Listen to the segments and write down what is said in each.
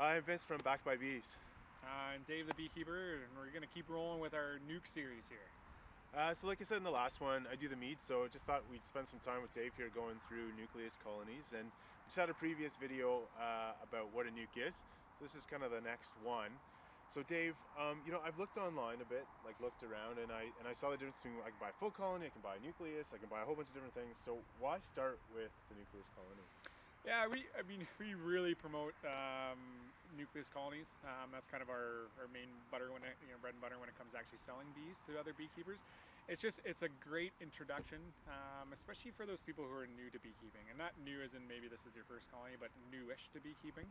I'm Vince from Backed by Bees. And Dave the Beekeeper, and we're going to keep rolling with our Nuke series here. So like I said in the last one, I do the meat, so just thought we'd spend some time with Dave here going through Nucleus colonies. And we just had a previous video about what a nuke is, so this is kind of the next one. So Dave, I've looked online a bit, like looked around, and I saw the difference between I can buy a full colony, I can buy a nucleus, I can buy a whole bunch of different things. So why start with the nucleus colony? Yeah, we really promote nucleus colonies. That's kind of our main butter bread and butter when it comes to actually selling bees to other beekeepers. It's a great introduction, especially for those people who are new to beekeeping, and not new as in maybe this is your first colony, but newish to beekeeping,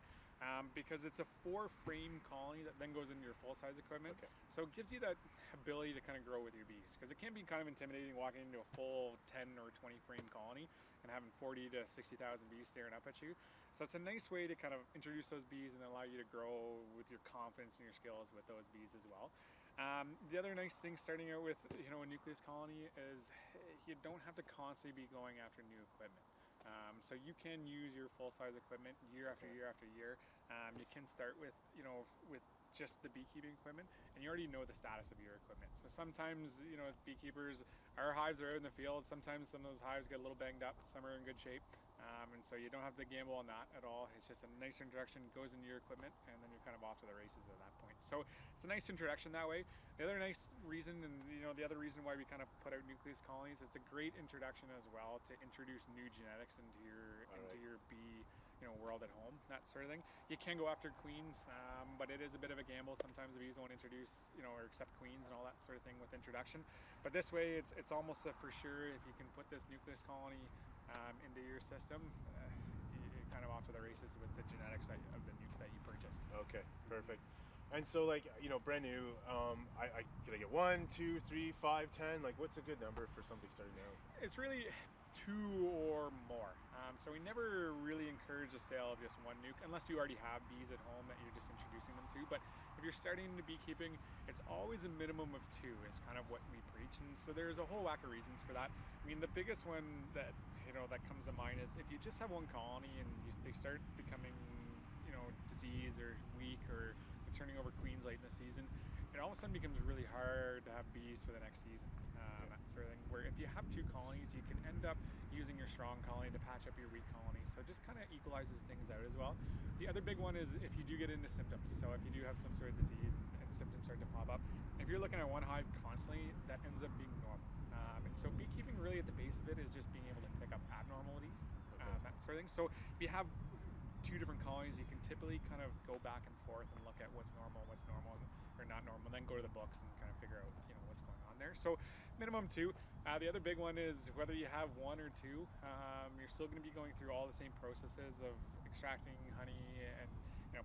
because it's a 4-frame colony that then goes into your full-size equipment. Okay. So it gives you that ability to kind of grow with your bees, because it can be kind of intimidating walking into a full 10 or 20 frame colony and having 40 to 60,000 bees staring up at you. So it's a nice way to kind of introduce those bees and allow you to grow with your confidence and your skills with those bees as well. The other nice thing starting out with a nucleus colony is you don't have to constantly be going after new equipment. So you can use your full-size equipment year after year after year. You can start with just the beekeeping equipment, and you already know the status of your equipment. So sometimes, as beekeepers, our hives are out in the field. Sometimes some of those hives get a little banged up, some are in good shape. And so you don't have to gamble on that at all. It's just a nice introduction, goes into your equipment, and then you're kind of off to the races at that point. So it's a nice introduction that way. The other nice reason, and the other reason why we kind of put out nucleus colonies, it's a great introduction as well to introduce new genetics into your bee world at home, that sort of thing. You can go after queens, but it is a bit of a gamble. Sometimes the bees won't introduce or accept queens and all that sort of thing with introduction. But this way, it's almost a for sure. If you can put this nucleus colony into your system, you're kind of off to the races with the genetics of the nuke that you purchased. Okay, perfect. And so, brand new, can I get 1, 2, 3, 5, 10? Like, what's a good number for somebody starting out? It's really 2 or more. So we never really encourage the sale of just one nuke unless you already have bees at home that you're just introducing them to. But if you're starting into beekeeping, it's always a minimum of 2 is kind of what we preach. And so there's a whole whack of reasons for that. I mean, the biggest one that that comes to mind is if you just have one colony and they start becoming diseased or weak or turning over queens late in the season, it all of a sudden becomes really hard to have bees for the next season, that sort of thing. Where if you have 2 colonies, you can end up using your strong colony to patch up your weak colony. So it just kind of equalizes things out as well. The other big one is if you do get into symptoms. So if you do have some sort of disease and symptoms start to pop up, if you're looking at one hive constantly, that ends up being normal. And so beekeeping really at the base of it is just being able to pick up abnormalities, that sort of thing. So if you have 2 different colonies, you can typically kind of go back and forth and look at what's normal or not normal, and then go to the books and kind of figure out what's going on there. So minimum 2. The other big one is whether you have 1 or 2, you're still going to be going through all the same processes of extracting honey and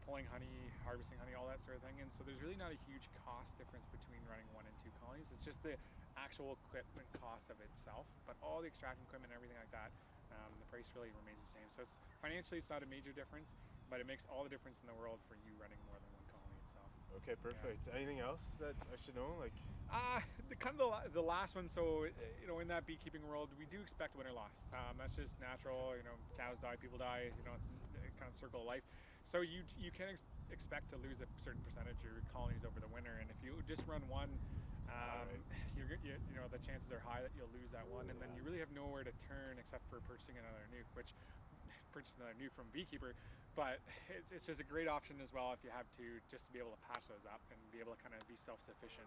pulling honey, harvesting honey, all that sort of thing. And so there's really not a huge cost difference between running 1 and 2 colonies. It's just the actual equipment cost of itself, but all the extracting equipment and everything like that, the price really remains the same. So financially it's not a major difference, but it makes all the difference in the world for you running more than 1 colony itself. Okay, perfect. Yeah. Anything else that I should know? The last one. So in that beekeeping world, we do expect winter loss. That's just natural. Cows die, people die. It's kind of circle of life. So you can expect to lose a certain percentage of your colonies over the winter, and if you just run 1, the chances are high that you'll lose that one, and then you really have nowhere to turn except for purchasing another nuke, which purchasing another nuke from beekeeper. But it's just a great option as well if you have to, just to be able to patch those up and be able to kind of be self-sufficient,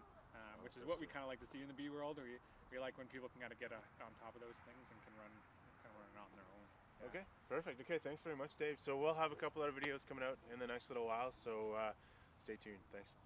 which is what we kind of like to see in the bee world. We like when people can kind of get on top of those things and can run it on their own. Yeah. Okay, perfect. Okay, thanks very much, Dave. So we'll have a couple other videos coming out in the next little while, so stay tuned. Thanks.